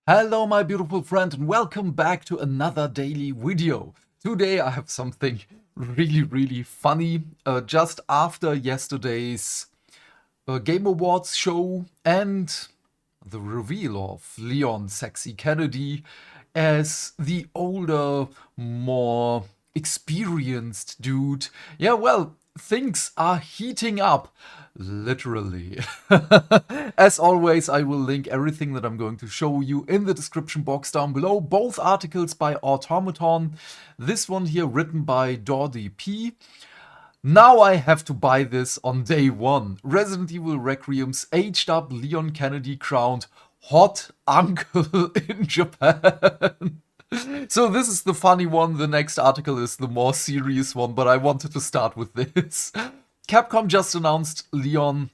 Hello my beautiful friend and welcome back to another daily video. Today I have something really funny. Just after yesterday's Game Awards show and the reveal of Leon Sexy Kennedy as the older, more experienced dude. Yeah, well, things are heating up. Literally. As always, I will link everything that I'm going to show you in the description box down below. Both articles by Automaton. This one here written by Dordy P. Now I have to buy this on day one. Resident Evil Requiem's aged up Leon Kennedy crowned hot uncle in Japan. So this is the funny one. The next article is the more serious one, but I wanted to start with this. Capcom just announced Leon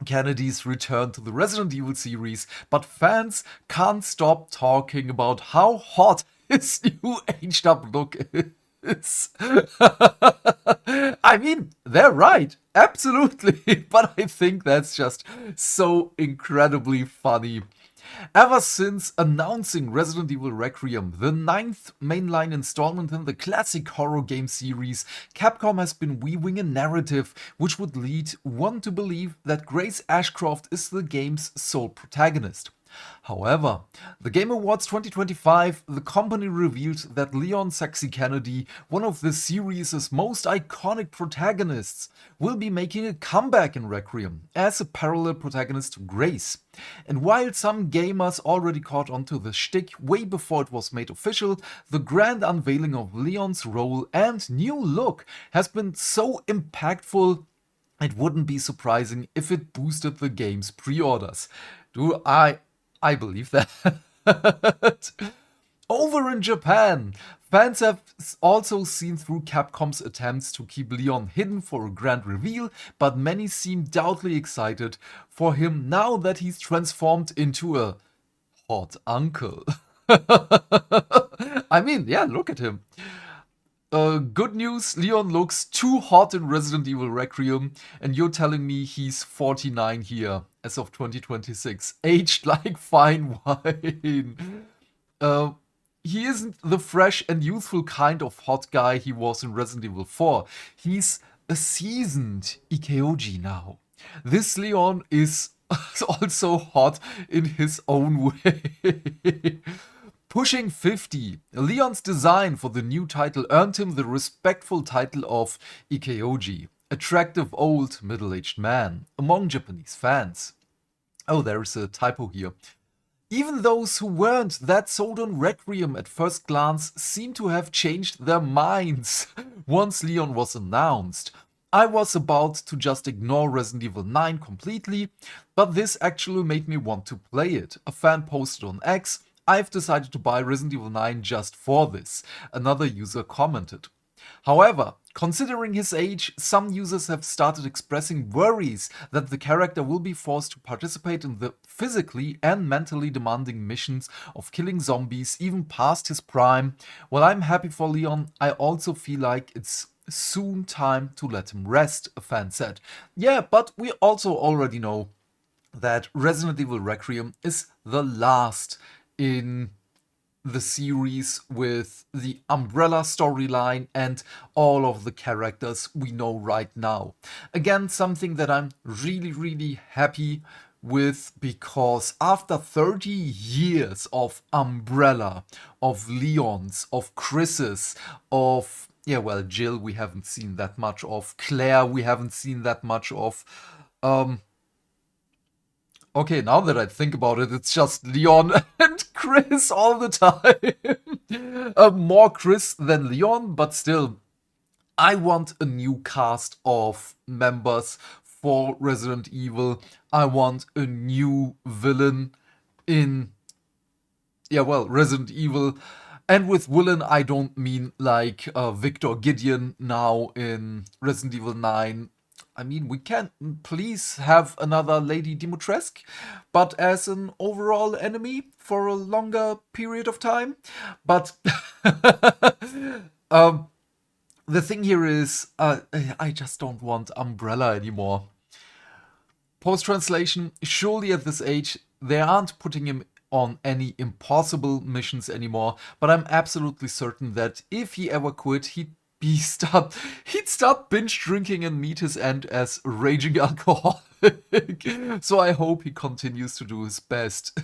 Kennedy's return to the Resident Evil series, but fans can't stop talking about how hot his new aged up look is. I mean, they're right, absolutely, but I think that's just so incredibly funny. Ever since announcing Resident Evil Requiem, the 9th mainline installment in the classic horror game series, Capcom has been weaving a narrative which would lead one to believe that Grace Ashcroft is the game's sole protagonist. However, the Game Awards 2025, the company revealed that Leon Sexy Kennedy, one of the series' most iconic protagonists, will be making a comeback in Requiem as a parallel protagonist to Grace. And while some gamers already caught on to the shtick way before it was made official, the grand unveiling of Leon's role and new look has been so impactful it wouldn't be surprising if it boosted the game's pre-orders. I believe that. Over in Japan, fans have also seen through Capcom's attempts to keep Leon hidden for a grand reveal, but many seem doubtly excited for him now that he's transformed into a hot uncle. I mean, yeah, look at him. Good news, Leon looks too hot in Resident Evil Requiem, and you're telling me he's 49 here as of 2026, aged like fine wine. He isn't the fresh and youthful kind of hot guy he was in Resident Evil 4. He's a seasoned IKEOJI now. This Leon is also hot in his own way. Pushing 50, Leon's design for the new title earned him the respectful title of IKEOJI, attractive old middle-aged man, among Japanese fans. Oh, there's a typo here. Even those who weren't that sold on Requiem at first glance seem to have changed their minds once Leon was announced. I was about to just ignore Resident Evil 9 completely, but this actually made me want to play it. A fan posted on X, "I've decided to buy Resident Evil 9 just for this," another user commented. However, considering his age, some users have started expressing worries that the character will be forced to participate in the physically and mentally demanding missions of killing zombies even past his prime. While I'm happy for Leon, I also feel like it's soon time to let him rest, a fan said. Yeah, but we also already know that Resident Evil Requiem is the last in the series with the Umbrella storyline and all of the characters we know right now. Again, something that I'm really happy with, because after 30 years of Umbrella, of Leon's, of Chris's, of, yeah, well, Jill we haven't seen that much of, Claire we haven't seen that much of, okay, now that I think about it, it's just Leon and Chris all the time. More Chris than Leon, but still, I want a new cast of members for Resident Evil. I want a new villain in, yeah, well, Resident Evil. And with villain, I don't mean like Victor Gideon now in Resident Evil 9. I mean, we can't please have another Lady Dimitrescu, but as an overall enemy for a longer period of time. But the thing here is, I just don't want Umbrella anymore. Post-translation, surely at this age, they aren't putting him on any impossible missions anymore, but I'm absolutely certain that if he ever quit, he'd start binge drinking and meet his end as raging alcoholic. So I hope he continues to do his best.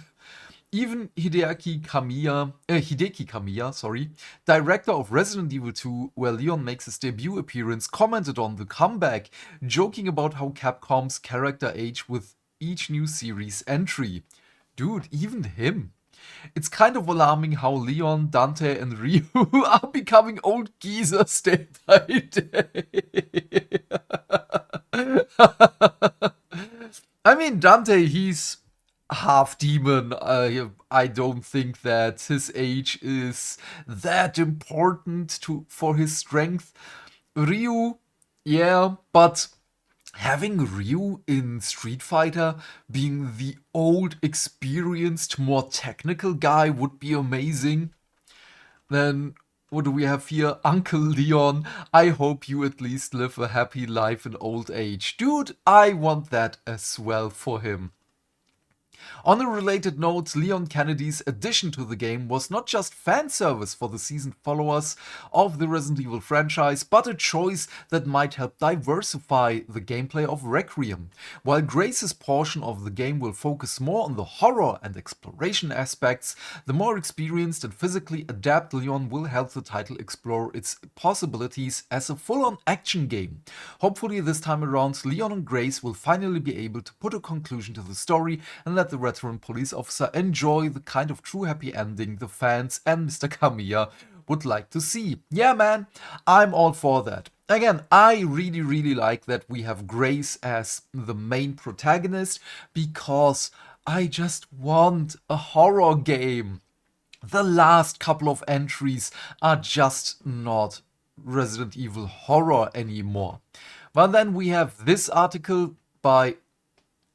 Even Hideki Kamiya, sorry, director of Resident Evil 2, where Leon makes his debut appearance, commented on the comeback, joking about how Capcom's character age with each new series entry. Dude, even him. It's kind of alarming how Leon, Dante, and Ryu are becoming old geezers day by day. I mean, Dante, he's half demon. I don't think that his age is that important for his strength. Ryu, yeah, but having Ryu in Street Fighter being the old, experienced, more technical guy would be amazing. Then what do we have here? Uncle Leon, I hope you at least live a happy life in old age. Dude, I want that as well for him. On a related note, Leon Kennedy's addition to the game was not just fan service for the seasoned followers of the Resident Evil franchise, but a choice that might help diversify the gameplay of Requiem. While Grace's portion of the game will focus more on the horror and exploration aspects, the more experienced and physically adept Leon will help the title explore its possibilities as a full-on action game. Hopefully this time around, Leon and Grace will finally be able to put a conclusion to the story and let the veteran police officer enjoy the kind of true happy ending the fans and Mr. Kamiya would like to see. Yeah, man, I'm all for that. Again, I really like that we have Grace as the main protagonist because I just want a horror game. The last couple of entries are just not Resident Evil horror anymore. But then we have this article by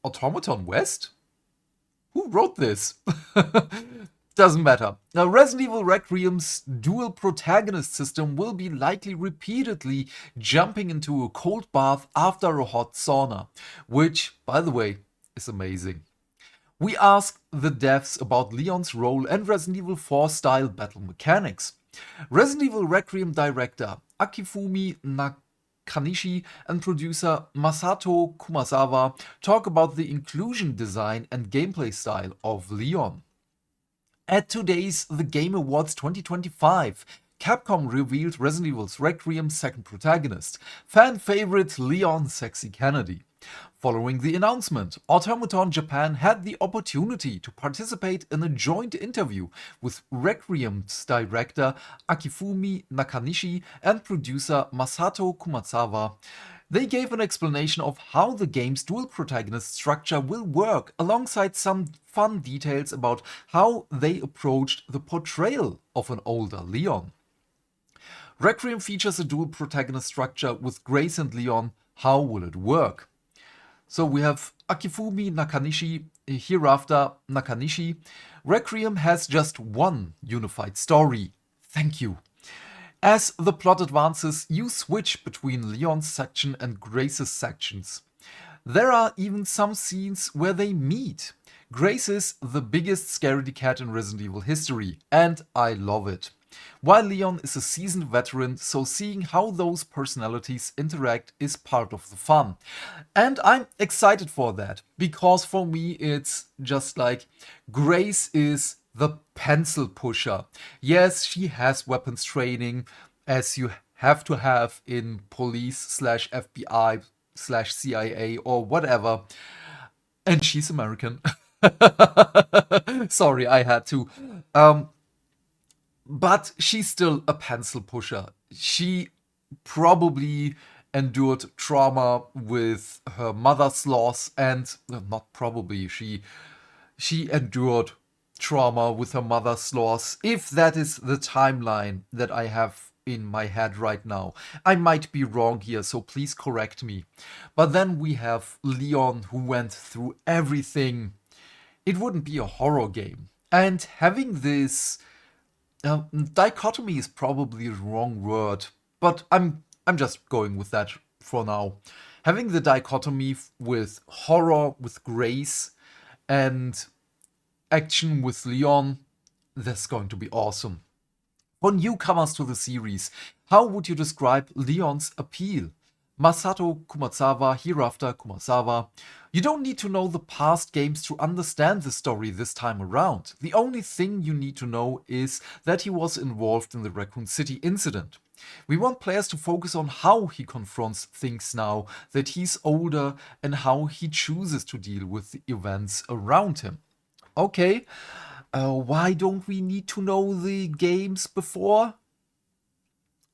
Automaton West? Who wrote this? Doesn't matter. Now, Resident Evil Requiem's dual protagonist system will be likely repeatedly jumping into a cold bath after a hot sauna, which, by the way, is amazing. We asked the devs about Leon's role and Resident Evil 4 style battle mechanics. Resident Evil Requiem director Akifumi Nakanishi and producer Masato Kumasawa talk about the inclusion design and gameplay style of Leon. At today's The Game Awards 2025, Capcom revealed Resident Evil's Requiem's second protagonist, fan favorite Leon Sexy Kennedy. Following the announcement, Automaton Japan had the opportunity to participate in a joint interview with Requiem's director Akifumi Nakanishi and producer Masato Kumasawa. They gave an explanation of how the game's dual protagonist structure will work, alongside some fun details about how they approached the portrayal of an older Leon. Requiem features a dual protagonist structure with Grace and Leon. How will it work? So we have Akifumi Nakanishi, hereafter Nakanishi. Requiem has just one unified story. Thank you. As the plot advances, you switch between Leon's section and Grace's sections. There are even some scenes where they meet. Grace is the biggest scaredy cat in Resident Evil history, and I love it. While Leon is a seasoned veteran, so seeing how those personalities interact is part of the fun. And I'm excited for that, because for me it's just like Grace is the pencil pusher. Yes, she has weapons training, as you have to have in police/FBI/CIA or whatever. And she's American. Sorry, I had to. But she's still a pencil pusher. She probably endured trauma with her mother's loss, and not probably, she endured trauma with her mother's loss, if that is the timeline that I have in my head right now. I might be wrong here, so please correct me. But then we have Leon, who went through everything. It wouldn't be a horror game. And having this dichotomy is probably the wrong word, but I'm just going with that for now. Having the dichotomy with horror, with Grace, and action with Leon. That's going to be awesome. For newcomers to the series, how would you describe Leon's appeal? Masato Kumasawa, hereafter Kumasawa. You don't need to know the past games to understand the story this time around. The only thing you need to know is that he was involved in the Raccoon City incident. We want players to focus on how he confronts things now that he's older and how he chooses to deal with the events around him. Okay, why don't we need to know the games before?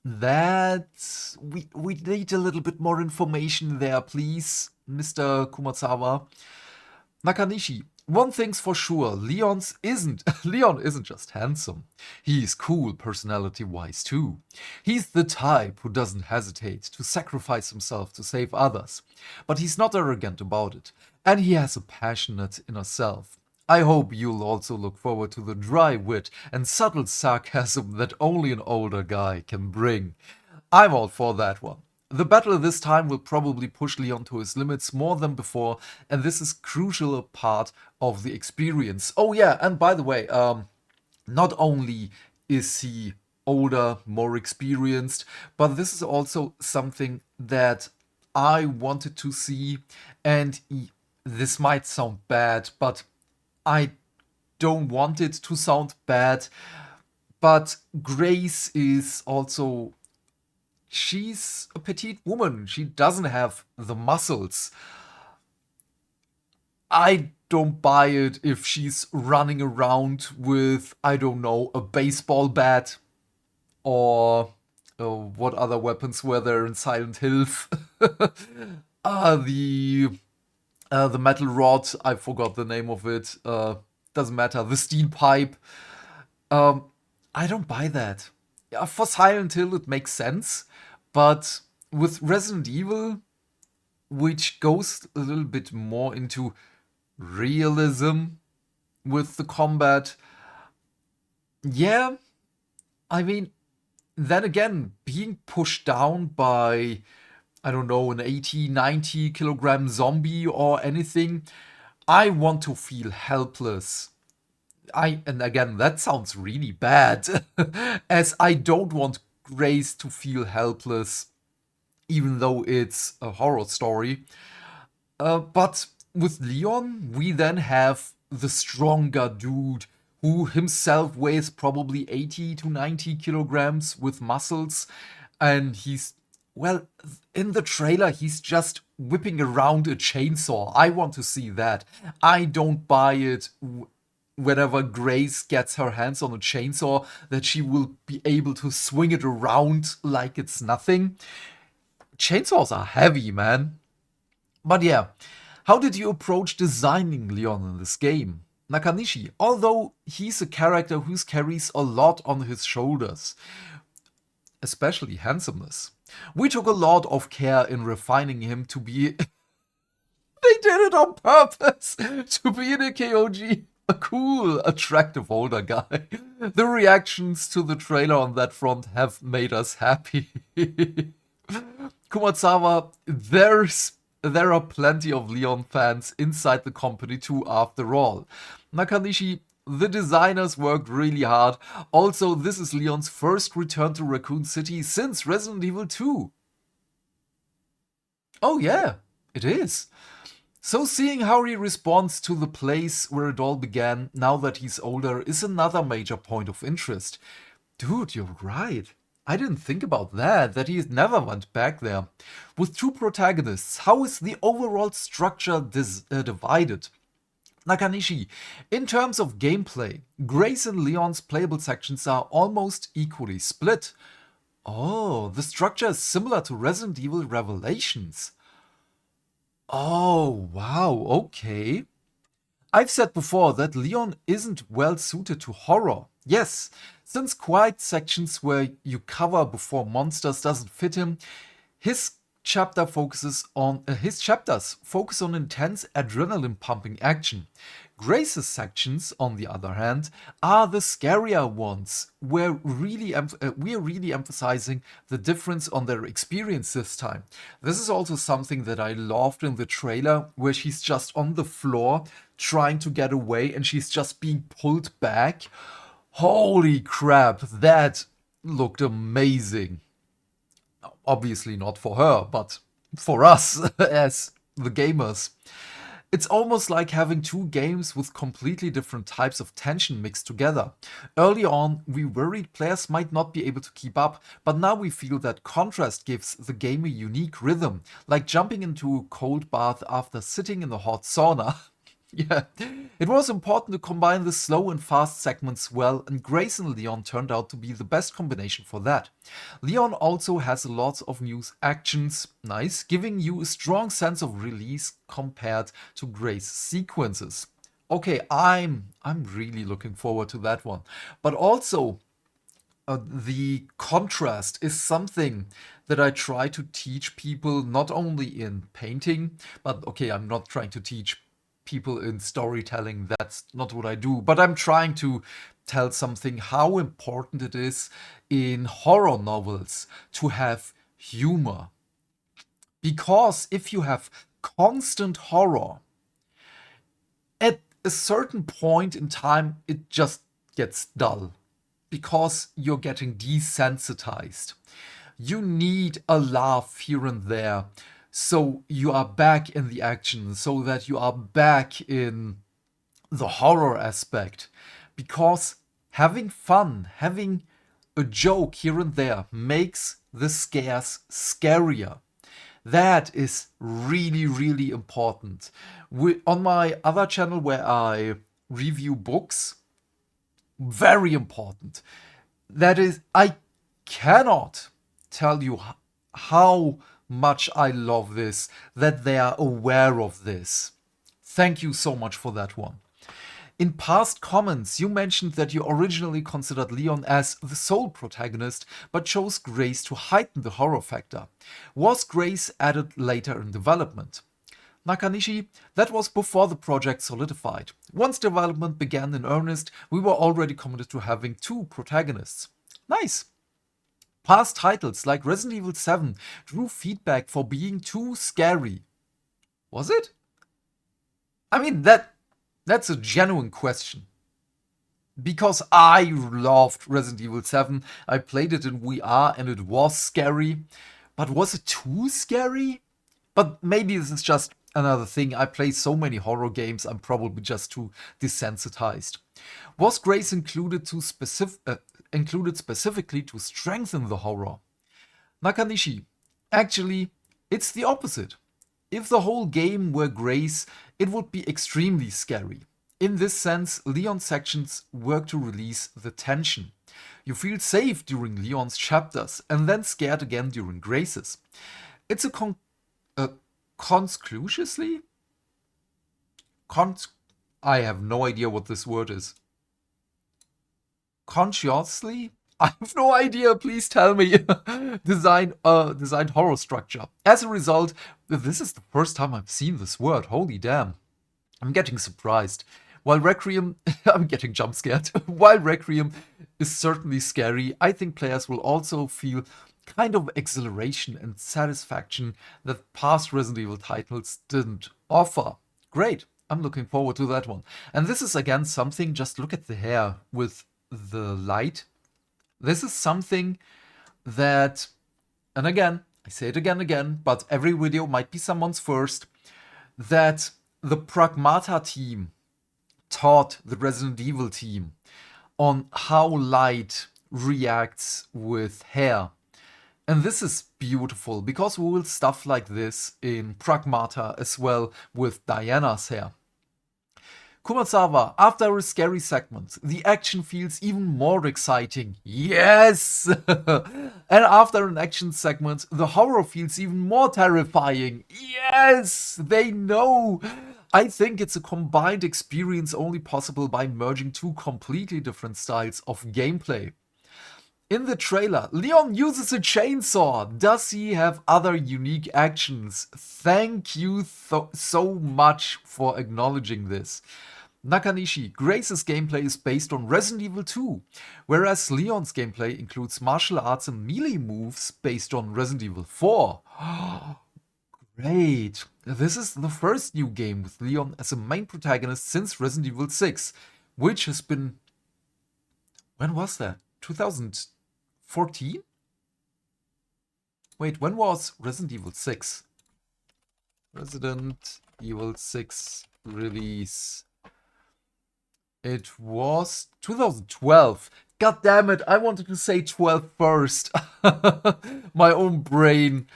We need a little bit more information there, please, Mr. Kumasawa. Nakanishi, one thing's for sure, Leon isn't just handsome. He's cool personality-wise too. He's the type who doesn't hesitate to sacrifice himself to save others. But he's not arrogant about it, and he has a passionate inner self. I hope you'll also look forward to the dry wit and subtle sarcasm that only an older guy can bring. I'm all for that one. The battle this time will probably push Leon to his limits more than before, and this is crucial part of the experience. Oh yeah, and by the way, not only is he older, more experienced, but this is also something that I wanted to see, and this might sound bad, but I don't want it to sound bad, but Grace is also... she's a petite woman. She doesn't have the muscles. I don't buy it if she's running around with, I don't know, a baseball bat or what other weapons were there in Silent Hill? The metal rod, I forgot the name of it. Doesn't matter. The steel pipe. I don't buy that. Yeah, for Silent Hill, it makes sense. But with Resident Evil, which goes a little bit more into realism with the combat, yeah, I mean, then again, being pushed down by, I don't know, an 80, 90 kilogram zombie or anything, I want to feel helpless. And again, that sounds really bad, as I don't want Grace to feel helpless, even though it's a horror story. But with Leon, we then have the stronger dude who himself weighs probably 80 to 90 kilograms with muscles, and he's, well, in the trailer, he's just whipping around a chainsaw. I want to see that. I don't buy it whenever Grace gets her hands on a chainsaw that she will be able to swing it around like it's nothing. Chainsaws are heavy, man. But yeah, how did you approach designing Leon in this game? Nakanishi, although he's a character who carries a lot on his shoulders, especially handsomeness, we took a lot of care in refining him to be... They did it on purpose! To be an IKEOJI, a cool, attractive older guy. The reactions to the trailer on that front have made us happy. Kumasawa, there are plenty of Leon fans inside the company too, after all. Nakanishi, the designers worked really hard. Also, this is Leon's first return to Raccoon City since Resident Evil 2. Oh yeah, it is. So seeing how he responds to the place where it all began now that he's older is another major point of interest. Dude, you're right. I didn't think about that he never went back there. With two protagonists, how is the overall structure divided? Nakanishi, in terms of gameplay, Grace and Leon's playable sections are almost equally split. Oh, the structure is similar to Resident Evil Revelations. Oh, wow, okay. I've said before that Leon isn't well suited to horror. Yes, since quiet sections where you cover before monsters doesn't fit him, his chapters focus on intense adrenaline pumping action. Grace's sections, on the other hand, are the scarier ones. We're really emphasizing the difference on their experience this time. This is also something that I loved in the trailer, where she's just on the floor trying to get away and she's just being pulled back. Holy crap, that looked amazing. Obviously not for her, but for us as the gamers. It's almost like having two games with completely different types of tension mixed together. Early on, we worried players might not be able to keep up, but now we feel that contrast gives the game a unique rhythm, like jumping into a cold bath after sitting in a hot sauna. Yeah, it was important to combine the slow and fast segments well, and Grace and Leon turned out to be the best combination for that. Leon also has lots of new actions, nice, giving you a strong sense of release compared to Grace's sequences. Okay, I'm really looking forward to that one. But also, the contrast is something that I try to teach people not only in painting, but okay, I'm not trying to teach people in storytelling. That's not what I do. But I'm trying to tell something how important it is in horror novels to have humor. Because if you have constant horror, at a certain point in time, it just gets dull. Because you're getting desensitized. You need a laugh here and there. So you are back in the action, so that you are back in the horror aspect. Because having fun, having a joke here and there makes the scares scarier. That is really, really important. On my other channel where I review books, very important. That is, I cannot tell you how much I love this, that they are aware of this. Thank you so much for that one. In past comments, you mentioned that you originally considered Leon as the sole protagonist, but chose Grace to heighten the horror factor. Was Grace added later in development? Nakanishi, that was before the project solidified. Once development began in earnest, we were already committed to having two protagonists. Nice! Past titles like Resident Evil 7 drew feedback for being too scary. Was it? I mean, that's a genuine question. Because I loved Resident Evil 7, I played it in VR and it was scary. But was it too scary? But maybe this is just another thing. I play so many horror games, I'm probably just too desensitized. Was Grace included specifically to strengthen the horror? Nakanishi, actually, it's the opposite. If the whole game were Grace, it would be extremely scary. In this sense, Leon's sections work to release the tension. You feel safe during Leon's chapters and then scared again during Grace's. It's a conclusively? I have no idea what this word is. Consciously? I have no idea, please tell me. Designed horror structure. As a result, this is the first time I've seen this word. Holy damn. I'm getting surprised. While Requiem, I'm getting jump scared. While Requiem is certainly scary, I think players will also feel kind of exhilaration and satisfaction that past Resident Evil titles didn't offer. Great, I'm looking forward to that one. And this is again something, just look at the hair with the light. This is something that, and again, I say it again, but every video might be someone's first, that the Pragmata team taught the Resident Evil team on how light reacts with hair. And this is beautiful, because we will stuff like this in Pragmata as well with Diana's hair. Kumasawa, after a scary segment, the action feels even more exciting. Yes! And after an action segment, the horror feels even more terrifying. Yes! They know! I think it's a combined experience only possible by merging two completely different styles of gameplay. In the trailer, Leon uses a chainsaw. Does he have other unique actions? Thank you so much for acknowledging this. Nakanishi, Grace's gameplay is based on Resident Evil 2, whereas Leon's gameplay includes martial arts and melee moves based on Resident Evil 4. Great. This is the first new game with Leon as a main protagonist since Resident Evil 6, which has been... When was that? 2014? Wait, when was Resident Evil 6? Resident Evil 6 release. It was 2012. God damn it, I wanted to say 12 first. My own brain.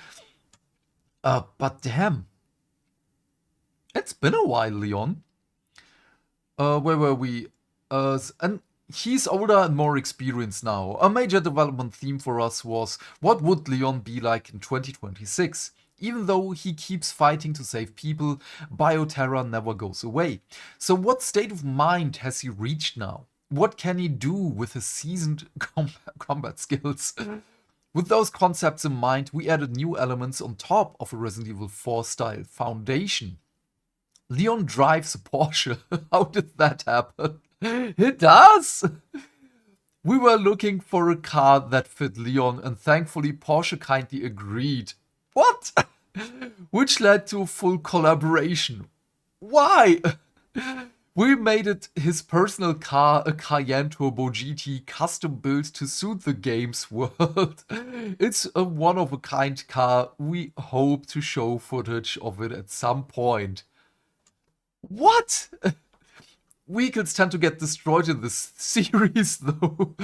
But damn. It's been a while, Leon. Where were we? And he's older and more experienced now. A major development theme for us was, what would Leon be like in 2026? Even though he keeps fighting to save people, bioterror never goes away. So what state of mind has he reached now? What can he do with his seasoned combat skills? With those concepts in mind, we added new elements on top of a Resident Evil 4 style foundation. Leon drives a Porsche. How did that happen? It does! We were looking for a car that fit Leon, and thankfully Porsche kindly agreed. What? Which led to a full collaboration. Why? We made it his personal car, a Cayenne Turbo GT, custom built to suit the game's world. It's a one-of-a-kind car. We hope to show footage of it at some point. What? Vehicles tend to get destroyed in this series, though.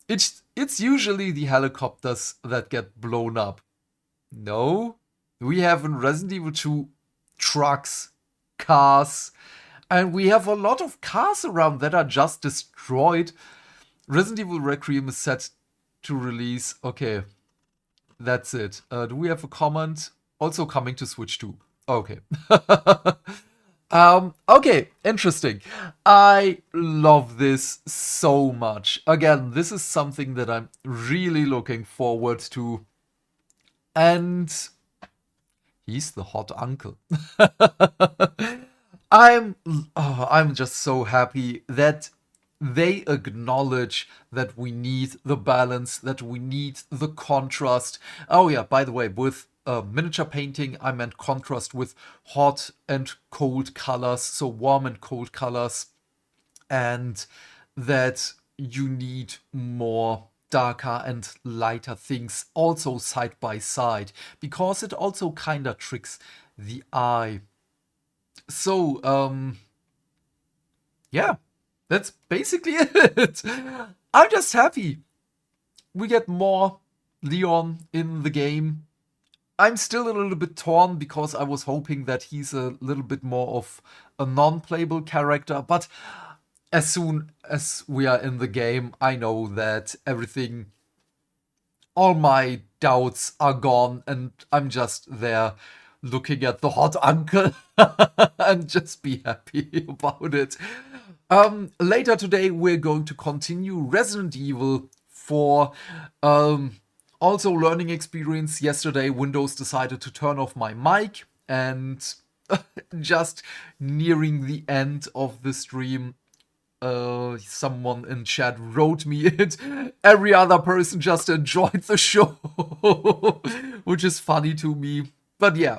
It's usually the helicopters that get blown up. No, we have in Resident Evil 2 trucks, cars, and we have a lot of cars around that are just destroyed. Resident Evil Requiem is set to release. Okay, that's it. Do we have a comment? Also coming to Switch 2. Okay. Okay, interesting. I love this so much. Again, this is something that I'm really looking forward to. And he's the hot uncle. I'm just so happy that they acknowledge that we need the balance, that we need the contrast. Oh yeah, by the way, with miniature painting, I meant contrast with hot and cold colors, so warm and cold colors, and that you need more darker and lighter things also side by side, because it also kinda tricks the eye. So, yeah, that's basically it. I'm just happy we get more Leon in the game. I'm still a little bit torn because I was hoping that he's a little bit more of a non-playable character, but as soon as we are in the game, I know that everything, all my doubts are gone, and I'm just there looking at the hot uncle and just be happy about it. Later today, we're going to continue Resident Evil 4. Also learning experience. Yesterday, Windows decided to turn off my mic, and just nearing the end of the stream, someone in chat wrote me it. Every other person just enjoyed the show, which is funny to me. But yeah,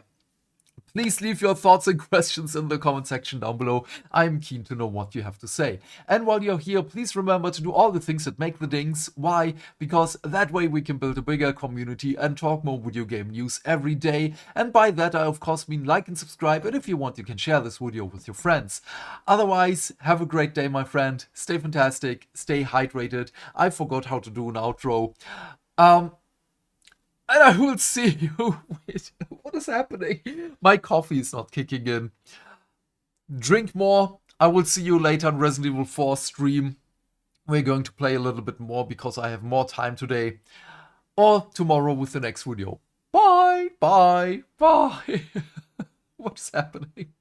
please leave your thoughts and questions in the comment section down below. I'm keen to know what you have to say. And while you're here, please remember to do all the things that make the dings. Why? Because that way we can build a bigger community and talk more video game news every day. And by that I of course mean like and subscribe, and if you want you can share this video with your friends. Otherwise, have a great day my friend. Stay fantastic, stay hydrated. I forgot how to do an outro. And I will see you. Wait, what is happening? My coffee is not kicking in. Drink more. I will see you later on Resident Evil 4 stream. We're going to play a little bit more because I have more time today. Or tomorrow with the next video. Bye, bye, bye. What is happening?